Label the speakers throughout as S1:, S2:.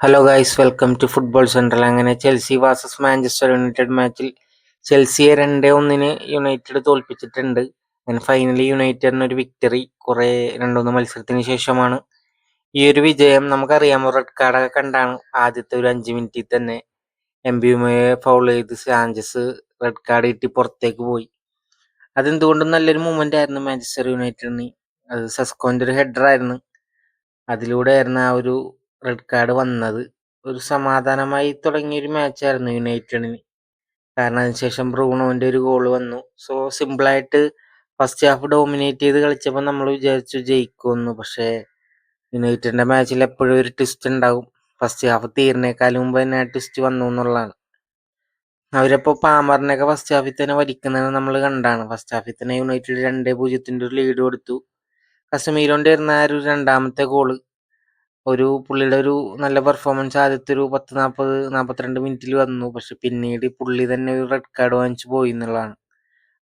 S1: Hello guys, welcome to football central. അങ്ങനെ Chelsea versus Manchester United മാച്ചിൽ ചെൽസിയെ 2-1 United തോൽപ്പിച്ചിട്ടുണ്ട്. അങ്ങനെ ഫൈനലി യുണൈറ്റഡിന് ഒരു വിക്ടറി കുറെ 2-1 മത്സരത്തിന് ശേഷമാണ് ഈ ഒരു വിജയം. നമുക്കറിയാം, റെഡ് കാർഡൊക്കെ കണ്ടാണ് ആദ്യത്തെ ഒരു 5 മിനിറ്റിൽ തന്നെ എംബിയുമയെ ഫൗൾ ചെയ്ത് സാഞ്ചസ് റെഡ് കാർഡ് കിട്ടി പുറത്തേക്ക് പോയി. അതെന്തുകൊണ്ടും നല്ലൊരു മൂവ്മെന്റ് ആയിരുന്നു മാഞ്ചസ്റ്റർ യുണൈറ്റഡിന്. അത് സെസ്കോന്റെ ഒരു ഹെഡർ ആയിരുന്നു. അതിലൂടെ ആയിരുന്നു ആ ഒരു റെഡ് കാർഡ് വന്നത്. ഒരു സമാധാനമായി തുടങ്ങിയൊരു മാച്ചായിരുന്നു യുണൈറ്റഡിന്. കാരണം അതിനുശേഷം ബ്രൂണോന്റെ ഒരു ഗോൾ വന്നു. സോ സിമ്പിളായിട്ട് ഫസ്റ്റ് ഹാഫ് ഡോമിനേറ്റ് ചെയ്ത് കളിച്ചപ്പോൾ നമ്മൾ വിചാരിച്ചു ജയിക്കുമെന്ന്. പക്ഷേ യുണൈറ്റഡിന്റെ മാച്ചിൽ എപ്പോഴും ഒരു ട്വിസ്റ്റ് ഉണ്ടാവും. ഫസ്റ്റ് ഹാഫ് തീരുന്നേക്കാളും മുമ്പ് തന്നെ ആ ട്വിസ്റ്റ് വന്നു എന്നുള്ളതാണ്. അവരപ്പോൾ പാമറിനെയൊക്കെ ഫസ്റ്റ് ഹാഫിൽ തന്നെ വലിക്കുന്നത് നമ്മൾ കണ്ടാണ്. ഫസ്റ്റ് ഹാഫിൽ തന്നെ യുണൈറ്റഡ് 2-0 ഒരു ലീഡ് കൊടുത്തു. കസമീരോന്റെ ആയിരുന്നു ആ ഒരു രണ്ടാമത്തെ ഗോള്. പുള്ളിയുടെ ഒരു നല്ല പെർഫോമൻസ് ആദ്യത്തെ ഒരു 42 മിനിറ്റിൽ വന്നു. പക്ഷെ പിന്നീട് പുള്ളി തന്നെ ഒരു റെഡ് കാർഡ് വാങ്ങിച്ചു പോയി എന്നുള്ളതാണ്.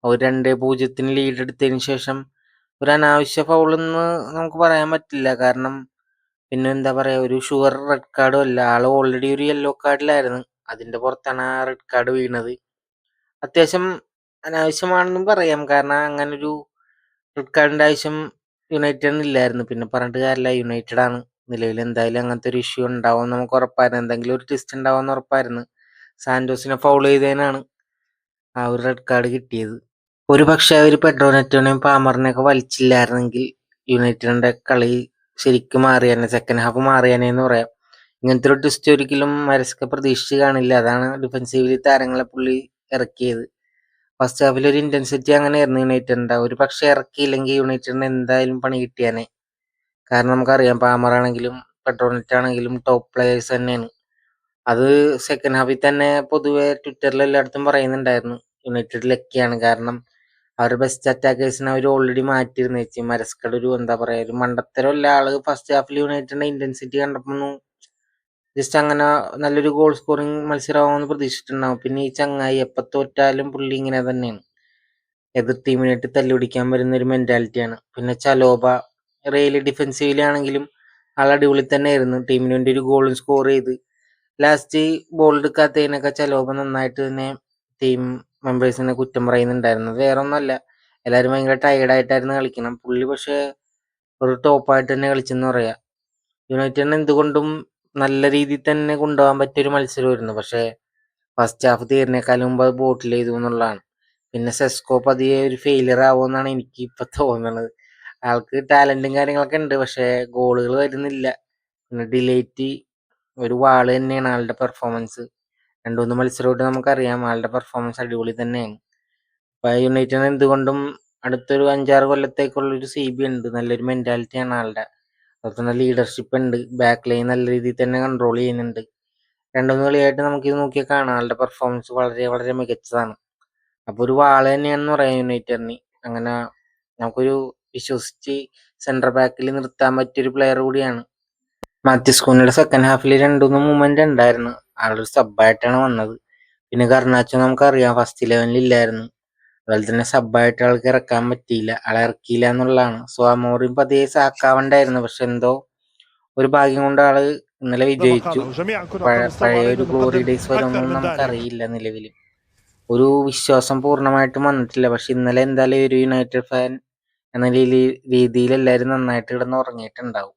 S1: ഒരു 2-0 ലീഡ് എടുത്തതിന് ശേഷം ഒരു അനാവശ്യ ഫൗളെന്ന് നമുക്ക് പറയാൻ പറ്റില്ല. കാരണം പിന്നെ എന്താ പറയാ, ഒരു ഷുവർ റെഡ് കാർഡും അല്ല. ആള് ഓൾറെഡി ഒരു യെല്ലോ കാർഡിലായിരുന്നു. അതിന്റെ പുറത്താണ് ആ റെഡ് കാർഡ് വീണത്. അത്യാവശ്യം അനാവശ്യമാണെന്നും പറയാം. കാരണം അങ്ങനൊരു റെഡ് കാർഡിന്റെ ആവശ്യം യുണൈറ്റഡിന് ഇല്ലായിരുന്നു. പിന്നെ പറഞ്ഞിട്ട് കാര്യമില്ല, യുണൈറ്റഡ് ആണ്. നിലവിൽ എന്തായാലും അങ്ങനത്തെ ഒരു ഇഷ്യൂ ഉണ്ടാവും നമുക്ക് ഉറപ്പായിരുന്നു. എന്തെങ്കിലും ഒരു ട്വിസ്റ്റ് ഉണ്ടാവുമെന്ന് ഉറപ്പായിരുന്നു. സാന്റോസിനെ ഫൗൾ ചെയ്തതിനാണ് ആ ഒരു റെഡ് കാർഡ് കിട്ടിയത്. ഒരു പക്ഷേ അവർ പെഡ്രോ നെറ്റോനെയും പാമറിനെയൊക്കെ വലിച്ചില്ലായിരുന്നെങ്കിൽ യുണൈറ്റഡിന്റെ കളി ശരിക്കും മാറിയാനെ, സെക്കൻഡ് ഹാഫ് മാറിയാനെ എന്ന് പറയാം. ഇങ്ങനത്തെ ഒരു ട്വിസ്റ്റ് ഒരിക്കലും മരസ്ക പ്രതീക്ഷിച്ച് കാണില്ല. അതാണ് ഡിഫൻസീവില് താരങ്ങളെ പുള്ളി ഇറക്കിയത്. ഫസ്റ്റ് ഹാഫിൽ ഒരു ഇന്റൻസിറ്റി അങ്ങനെയായിരുന്നു യുണൈറ്റഡിന്റെ. ഒരു പക്ഷേ ഇറക്കിയില്ലെങ്കിൽ യുണൈറ്റഡിന് എന്തായാലും പണി കിട്ടിയാനെ. കാരണം നമുക്കറിയാം, പാമറാണെങ്കിലും പെട്രോനെറ്റ് ആണെങ്കിലും ടോപ്പ് പ്ലേയേഴ്സ് തന്നെയാണ്. അത് സെക്കൻഡ് ഹാഫിൽ തന്നെ പൊതുവെ ട്വിറ്ററിൽ എല്ലായിടത്തും പറയുന്നുണ്ടായിരുന്നു യുണൈറ്റഡ് ലക്കിയാണ്. കാരണം അവരുടെ ബെസ്റ്റ് അറ്റാക്കേഴ്സിനെ അവർ ഓൾറെഡി മാറ്റിയിരുന്നു. മരസ്കയുടെ ഒരു എന്താ പറയാ, ഒരു മണ്ടത്തരമല്ല. ആള് ഫസ്റ്റ് ഹാഫിൽ യുണൈറ്റഡിന്റെ ഇന്റൻസിറ്റി കണ്ടപ്പോൾ ജസ്റ്റ് അങ്ങനെ നല്ലൊരു ഗോൾ സ്കോറിങ് മത്സരമാകുമെന്ന് പ്രതീക്ഷിച്ചിട്ടുണ്ടാവും. പിന്നെ ഈ ചങ്ങായി എപ്പോൾ തോറ്റാലും പുള്ളി ഇങ്ങനെ തന്നെയാണ്. എതിർ ടീമിനായിട്ട് തല്ലുപിടിക്കാൻ വരുന്ന ഒരു മെന്റാലിറ്റിയാണ്. പിന്നെ ചലോബ റെയില് ഡിഫൻസീവിലാണെങ്കിലും ആൾ അടിപൊളി തന്നെയായിരുന്നു. ടീമിന് വേണ്ടി ഒരു ഗോളും സ്കോർ ചെയ്ത് ലാസ്റ്റ് ബോൾ എടുക്കാത്തതിനൊക്കെ ചലോബ നന്നായിട്ട് തന്നെ ടീം മെമ്പേഴ്സിനെ കുറ്റം പറയുന്നുണ്ടായിരുന്നത്. വേറെ ഒന്നുമല്ല, എല്ലാവരും ഭയങ്കര ടയർഡായിട്ടായിരുന്നു കളിക്കണം. പുള്ളി പക്ഷേ ഒരു ടോപ്പായിട്ട് തന്നെ കളിച്ചെന്ന് പറയാം. യുണൈറ്റഡിന് എന്തുകൊണ്ടും നല്ല രീതിയിൽ തന്നെ കൊണ്ടുപോകാൻ പറ്റിയൊരു മത്സരമായിരുന്നു. പക്ഷേ ഫസ്റ്റ് ഹാഫ് തീരുന്നേക്കാളും മുമ്പ് അത് ബോട്ടിൽ ചെയ്തു എന്നുള്ളതാണ്. പിന്നെ സെസ്കോ പതിയെ ഒരു ഫെയിലിയർ ആവുമെന്നാണ് എനിക്ക് ഇപ്പൊ തോന്നുന്നത്. ആൾക്ക് ടാലന്റും കാര്യങ്ങളൊക്കെ ഉണ്ട്, പക്ഷേ ഗോളുകൾ വരുന്നില്ല. പിന്നെ ഡിലേറ്റ് ഒരു വാള് തന്നെയാണ് ആളുടെ പെർഫോമൻസ്. 2-3 മത്സരമായിട്ട് നമുക്കറിയാം ആളുടെ പെർഫോമൻസ് അടിപൊളി തന്നെയാണ്. അപ്പൊ യുണൈറ്റഡിന് എന്തുകൊണ്ടും അടുത്തൊരു 5-6 കൊല്ലത്തേക്കുള്ളൊരു CB ഉണ്ട്. നല്ലൊരു മെന്റാലിറ്റിയാണ് ആളുടെ. അതുപോലെ തന്നെ ലീഡർഷിപ്പ് ഉണ്ട്. ബാക്ക് ലൈൻ നല്ല രീതിയിൽ തന്നെ കൺട്രോൾ ചെയ്യുന്നുണ്ട്. 2-3 കളിയായിട്ട് നമുക്കിത് നോക്കിയാൽ കാണാം ആളുടെ പെർഫോമൻസ് വളരെ വളരെ മികച്ചതാണ്. അപ്പൊ ഒരു വാള് തന്നെയാണെന്ന് പറയാം യുണൈറ്റഡിന്. അങ്ങനെ നമുക്കൊരു വിശ്വസിച്ച് സെന്റർ ബാക്കിൽ നിർത്താൻ പറ്റിയൊരു പ്ലെയർ കൂടിയാണ്. മാത്യൂസ് കുഞ്ഞയുടെ സെക്കൻഡ് ഹാഫിൽ 2-3 മൂവ്മെന്റ് ഉണ്ടായിരുന്നു. ആളൊരു സബ്ബായിട്ടാണ് വന്നത്. പിന്നെ ഗർണാച്ചോ നമുക്കറിയാം ഫസ്റ്റ് 11 ഇല്ലായിരുന്നു. അതുപോലെ തന്നെ സബ്ബായിട്ട് ആൾക്ക് ഇറക്കാൻ പറ്റിയില്ല, ആളെ ഇറക്കിയില്ല എന്നുള്ളതാണ്. സോ അമോറിം പതിയെ സാക്കാവണ്ടായിരുന്നു. പക്ഷെ എന്തോ ഒരു ഭാഗ്യം കൊണ്ട് ആള് ഇന്നലെ വിജയിച്ചു. പഴയ ഒരു ഗ്ലോറി ഡേയ്സ് വരുമെന്നൊന്നും നമുക്കറിയില്ല. നിലവിൽ ഒരു വിശ്വാസം പൂർണ്ണമായിട്ടും വന്നിട്ടില്ല. പക്ഷെ ഇന്നലെ എന്തായാലും ഒരു യുണൈറ്റഡ് ഫാൻ എന്ന രീതിയിൽ എല്ലാവരും നന്നായിട്ട് കിടന്ന് ഉറങ്ങിയിട്ടുണ്ടാവും.